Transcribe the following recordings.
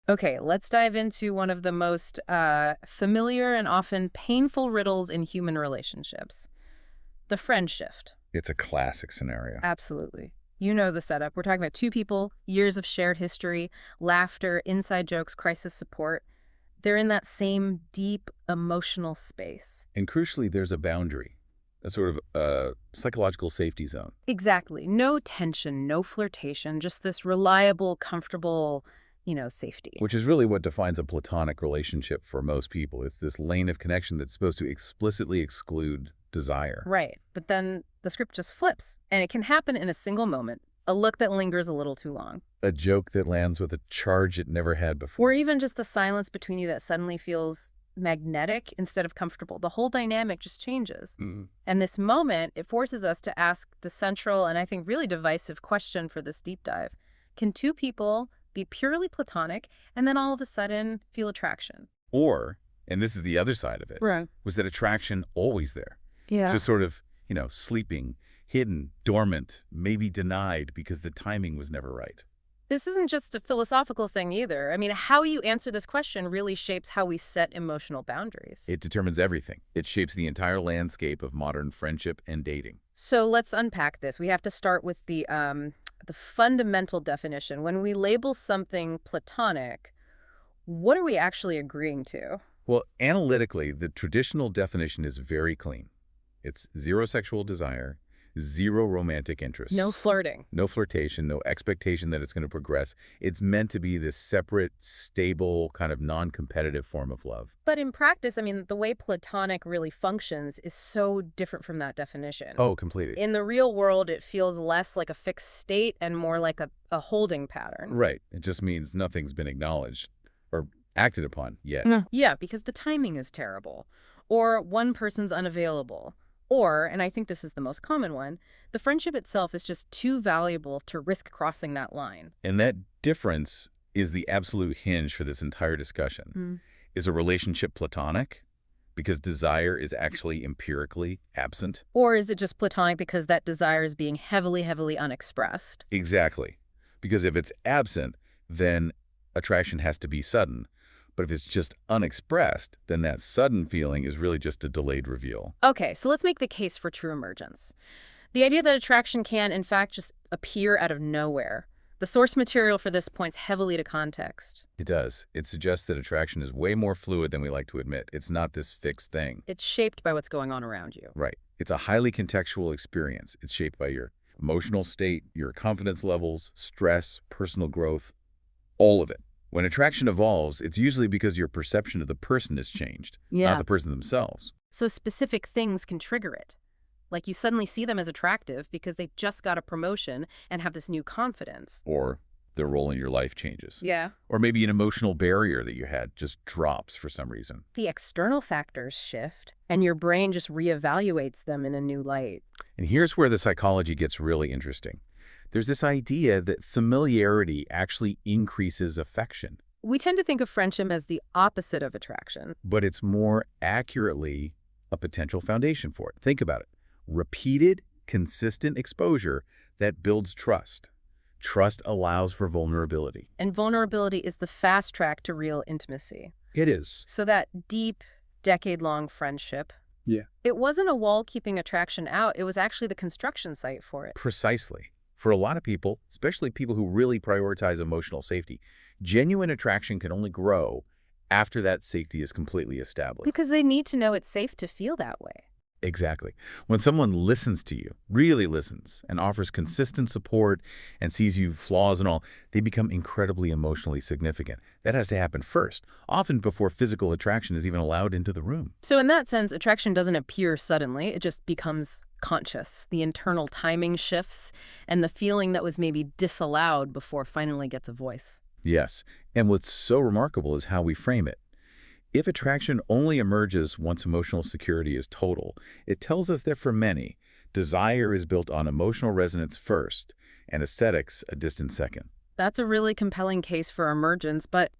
Okay, let's dive into one of the most familiar and often painful riddles in human relationships. The friend shift. It's a classic scenario. Absolutely. You know the setup. We're talking about two people, years of shared history, laughter, inside jokes, crisis support. They're in that same deep emotional space. And crucially, there's a boundary, a sort of psychological safety zone. Exactly. No tension, no flirtation, just this reliable, comfortable, safety. Which is really what defines a platonic relationship for most people. It's this lane of connection that's supposed to explicitly exclude desire. Right. But then the script just flips, and it can happen in a single moment. A look that lingers a little too long. A joke that lands with a charge it never had before. Or even just the silence between you that suddenly feels magnetic instead of comfortable. The whole dynamic just changes. And this moment, it forces us to ask the central and I think really divisive question for this deep dive. Can two people be purely platonic and then all of a sudden feel attraction? Or, and this is the other side of it, Right. was that attraction always there? Yeah. Just sort of, sleeping, hidden, dormant, maybe denied because the timing was never right. This isn't just a philosophical thing either. I mean, how you answer this question really shapes how we set emotional boundaries. It determines everything. It shapes the entire landscape of modern friendship and dating. So let's unpack this. We have to start with the fundamental definition. When we label something platonic, what are we actually agreeing to? Well, analytically, the traditional definition is very clean. It's zero sexual desire, zero romantic interest. No flirting. No flirtation, no expectation that it's going to progress. It's meant to be this separate, stable, kind of non-competitive form of love. But in practice, I mean, the way platonic really functions is so different from that definition. Oh, completely. In the real world, it feels less like a fixed state and more like a holding pattern. Right. It just means nothing's been acknowledged or acted upon yet. Yeah, because the timing is terrible. Or one person's unavailable. Or, and I think this is the most common one, the friendship itself is just too valuable to risk crossing that line. And that difference is the absolute hinge for this entire discussion. Is a relationship platonic because desire is actually empirically absent? Or is it just platonic because that desire is being heavily, heavily unexpressed? Exactly. Because if it's absent, then attraction has to be sudden. But if it's just unexpressed, then that sudden feeling is really just a delayed reveal. Okay, so let's make the case for true emergence. The idea that attraction can, in fact, just appear out of nowhere. The source material for this points heavily to context. It does. It suggests that attraction is way more fluid than we like to admit. It's not this fixed thing. It's shaped by what's going on around you. Right. It's a highly contextual experience. It's shaped by your emotional state, your confidence levels, stress, personal growth, all of it. When attraction evolves, it's usually because your perception of the person has changed, not the person themselves. So specific things can trigger it. Like you suddenly see them as attractive because they just got a promotion and have this new confidence. Or their role in your life changes. Yeah. Or maybe an emotional barrier that you had just drops for some reason. The external factors shift, and your brain just reevaluates them in a new light. And here's where the psychology gets really interesting. There's this idea that familiarity actually increases affection. We tend to think of friendship as the opposite of attraction. But it's more accurately a potential foundation for it. Think about it. Repeated, consistent exposure that builds trust. Trust allows for vulnerability. And vulnerability is the fast track to real intimacy. It is. So that deep, decade-long friendship, it wasn't a wall keeping attraction out. It was actually the construction site for it. Precisely. For a lot of people, especially people who really prioritize emotional safety, genuine attraction can only grow after that safety is completely established. Because they need to know it's safe to feel that way. Exactly. When someone listens to you, really listens, and offers consistent support and sees you flaws and all, they become incredibly emotionally significant. That has to happen first, often before physical attraction is even allowed into the room. So in that sense, attraction doesn't appear suddenly. It just becomes conscious. The internal timing shifts, and the feeling that was maybe disallowed before finally gets a voice. Yes. And what's so remarkable is how we frame it. If attraction only emerges once emotional security is total, it tells us that for many, desire is built on emotional resonance first and aesthetics a distant second. That's a really compelling case for emergence, but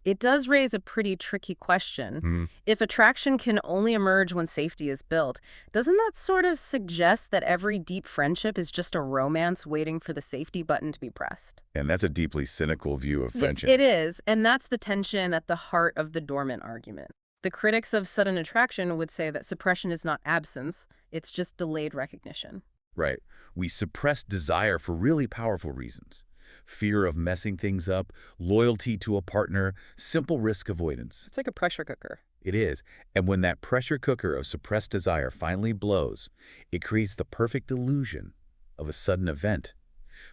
It does raise a pretty tricky question. Hmm. If attraction can only emerge when safety is built, doesn't that sort of suggest that every deep friendship is just a romance waiting for the safety button to be pressed? And that's a deeply cynical view of Yeah, friendship. it is, and that's the tension at the heart of the dormant argument. The critics of sudden attraction would say that suppression is not absence, it's just delayed recognition. Right. We suppress desire for really powerful reasons. Fear of messing things up, loyalty to a partner, simple risk avoidance. It's like a pressure cooker. It is. And when that pressure cooker of suppressed desire finally blows, it creates the perfect illusion of a sudden event.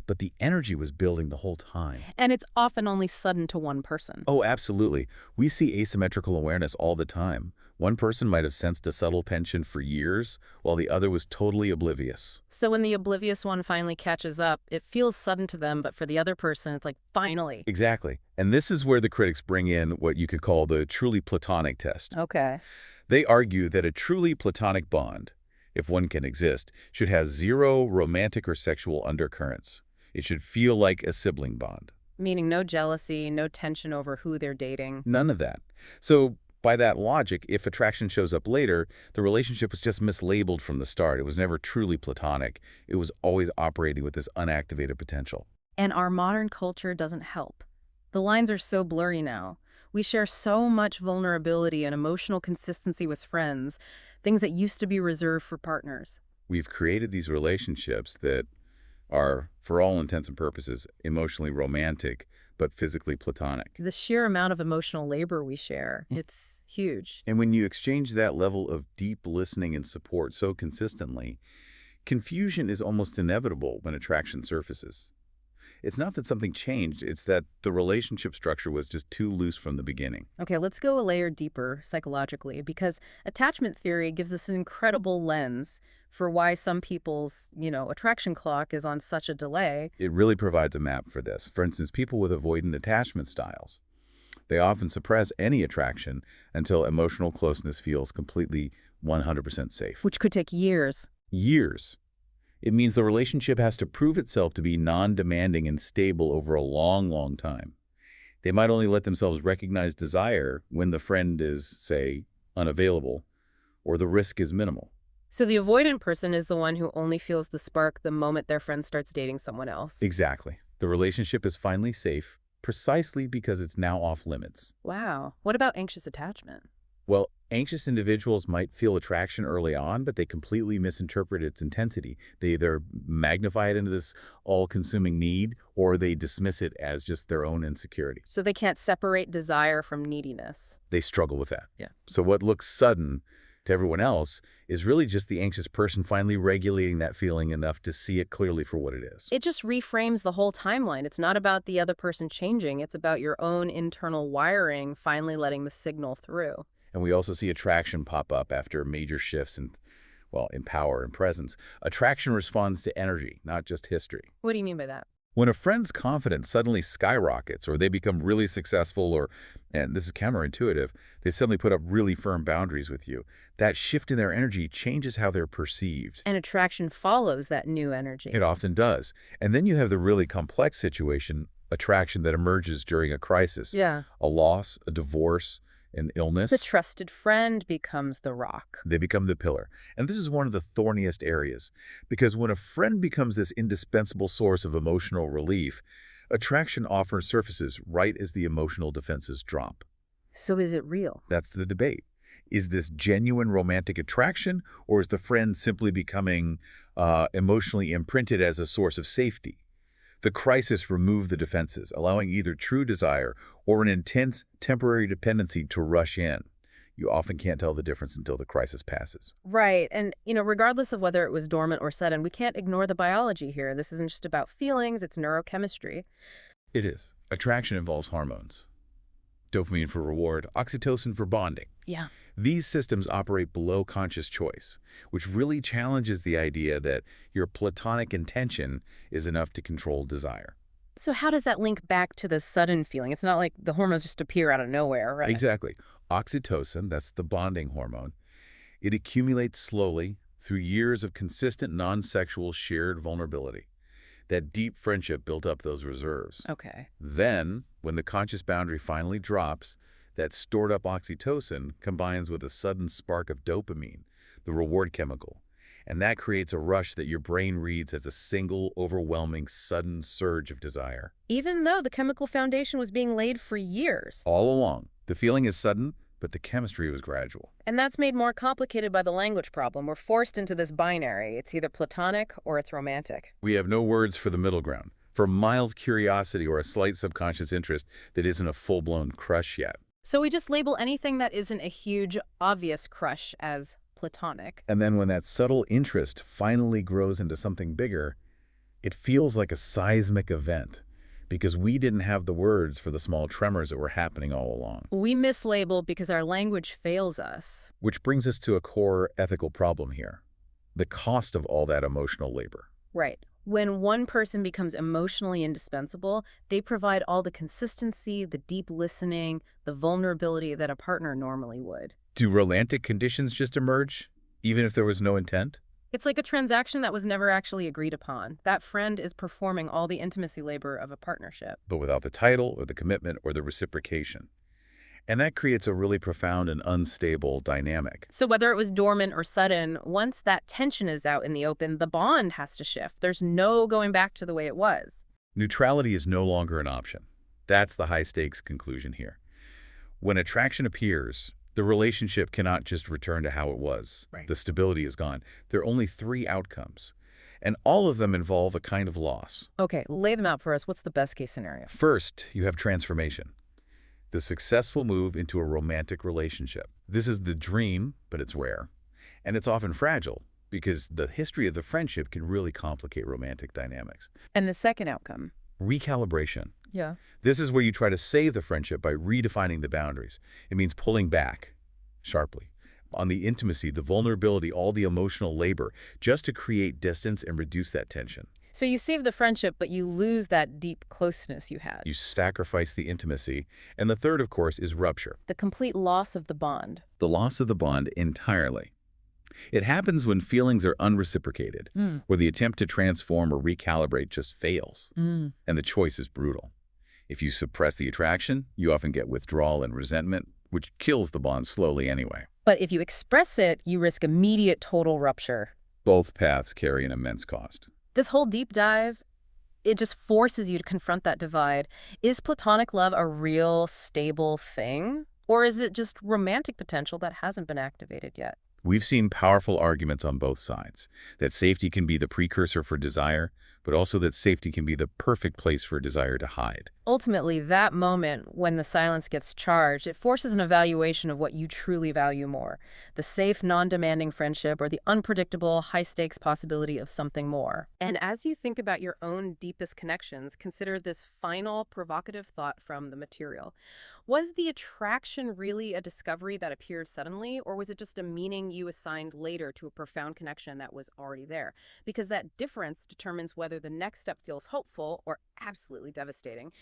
But the energy was building the whole time. And it's often only sudden to one person. Oh, absolutely. We see asymmetrical awareness all the time. One person might have sensed a subtle tension for years, while the other was totally oblivious. So when the oblivious one finally catches up, it feels sudden to them, but for the other person, it's like, finally. Exactly. And this is where the critics bring in what you could call the truly Platonic test. Okay. They argue that a truly Platonic bond, if one can exist, should have zero romantic or sexual undercurrents. It should feel like a sibling bond. Meaning no jealousy, no tension over who they're dating. None of that. So by that logic, if attraction shows up later, the relationship was just mislabeled from the start. It was never truly platonic. It was always operating with this unactivated potential. And our modern culture doesn't help. The lines are so blurry now. We share so much vulnerability and emotional consistency with friends, things that used to be reserved for partners. We've created these relationships that are, for all intents and purposes, emotionally romantic, but physically platonic. The sheer amount of emotional labor we share, it's huge. And when you exchange that level of deep listening and support so consistently, confusion is almost inevitable when attraction surfaces. It's not that something changed, it's that the relationship structure was just too loose from the beginning. Okay, let's go a layer deeper psychologically, because attachment theory gives us an incredible lens for why some people's, attraction clock is on such a delay. It really provides a map for this. For instance, people with avoidant attachment styles. They often suppress any attraction until emotional closeness feels completely 100% safe. Which could take years. Years. It means the relationship has to prove itself to be non-demanding and stable over a long, long time. They might only let themselves recognize desire when the friend is, say, unavailable, or the risk is minimal. So the avoidant person is the one who only feels the spark the moment their friend starts dating someone else. Exactly. The relationship is finally safe, precisely because it's now off limits. Wow. What about anxious attachment? Well, anxious individuals might feel attraction early on, but they completely misinterpret its intensity. They either magnify it into this all-consuming need, or they dismiss it as just their own insecurity. So they can't separate desire from neediness. They struggle with that. Yeah. So what looks sudden to everyone else is really just the anxious person finally regulating that feeling enough to see it clearly for what it is. It just reframes the whole timeline. It's not about the other person changing. It's about your own internal wiring finally letting the signal through. And we also see attraction pop up after major shifts in power and presence. Attraction responds to energy, not just history. What do you mean by that? When a friend's confidence suddenly skyrockets, or they become really successful, and this is counterintuitive, they suddenly put up really firm boundaries with you, that shift in their energy changes how they're perceived. And attraction follows that new energy. It often does. And then you have the really complex situation, attraction that emerges during a crisis. Yeah. A loss, a divorce, an illness. The trusted friend becomes the rock. They become the pillar. And this is one of the thorniest areas, because when a friend becomes this indispensable source of emotional relief, attraction often surfaces right as the emotional defenses drop. So is it real? That's the debate. Is this genuine romantic attraction, or is the friend simply becoming emotionally imprinted as a source of safety? The crisis removed the defenses, allowing either true desire or an intense temporary dependency to rush in. You often can't tell the difference until the crisis passes. Right. And, regardless of whether it was dormant or sudden, we can't ignore the biology here. This isn't just about feelings, it's neurochemistry. It is. Attraction involves hormones. Dopamine for reward, oxytocin for bonding. Yeah. These systems operate below conscious choice, which really challenges the idea that your platonic intention is enough to control desire. So how does that link back to the sudden feeling? It's not like the hormones just appear out of nowhere, right? Exactly. Oxytocin, that's the bonding hormone, it accumulates slowly through years of consistent non-sexual shared vulnerability. That deep friendship built up those reserves. Okay. Then, when the conscious boundary finally drops, that stored-up oxytocin combines with a sudden spark of dopamine, the reward chemical, and that creates a rush that your brain reads as a single, overwhelming, sudden surge of desire. Even though the chemical foundation was being laid for years. All along, the feeling is sudden, but the chemistry was gradual. And that's made more complicated by the language problem. We're forced into this binary. It's either platonic or it's romantic. We have no words for the middle ground, for mild curiosity or a slight subconscious interest that isn't a full-blown crush yet. So we just label anything that isn't a huge, obvious crush as platonic. And then when that subtle interest finally grows into something bigger, it feels like a seismic event, because we didn't have the words for the small tremors that were happening all along. We mislabel because our language fails us. Which brings us to a core ethical problem here: the cost of all that emotional labor. Right. When one person becomes emotionally indispensable, they provide all the consistency, the deep listening, the vulnerability that a partner normally would. Do romantic conditions just emerge, even if there was no intent? It's like a transaction that was never actually agreed upon. That friend is performing all the intimacy labor of a partnership. But without the title or the commitment or the reciprocation. And that creates a really profound and unstable dynamic. So whether it was dormant or sudden, once that tension is out in the open, the bond has to shift. There's no going back to the way it was. Neutrality is no longer an option. That's the high-stakes conclusion here. When attraction appears, the relationship cannot just return to how it was. Right. The stability is gone. There are only 3 outcomes, and all of them involve a kind of loss. Okay, lay them out for us. What's the best case scenario? First, you have transformation, the successful move into a romantic relationship. This is the dream, but it's rare. And it's often fragile, because the history of the friendship can really complicate romantic dynamics. And the second outcome? Recalibration. Yeah. This is where you try to save the friendship by redefining the boundaries. It means pulling back sharply on the intimacy, the vulnerability, all the emotional labor, just to create distance and reduce that tension. So you save the friendship, but you lose that deep closeness you had. You sacrifice the intimacy. And the third, of course, is rupture. The complete loss of the bond. The loss of the bond entirely. It happens when feelings are unreciprocated, where the attempt to transform or recalibrate just fails, and the choice is brutal. If you suppress the attraction, you often get withdrawal and resentment, which kills the bond slowly anyway. But if you express it, you risk immediate total rupture. Both paths carry an immense cost. This whole deep dive, it just forces you to confront that divide. Is platonic love a real, stable thing? Or is it just romantic potential that hasn't been activated yet? We've seen powerful arguments on both sides, that safety can be the precursor for desire, but also that safety can be the perfect place for desire to hide. Ultimately, that moment when the silence gets charged, it forces an evaluation of what you truly value more: the safe, non-demanding friendship or the unpredictable, high-stakes possibility of something more. And as you think about your own deepest connections, consider this final provocative thought from the material. Was the attraction really a discovery that appeared suddenly, or was it just a meaning you assigned later to a profound connection that was already there? Because that difference determines whether the next step feels hopeful or absolutely devastating.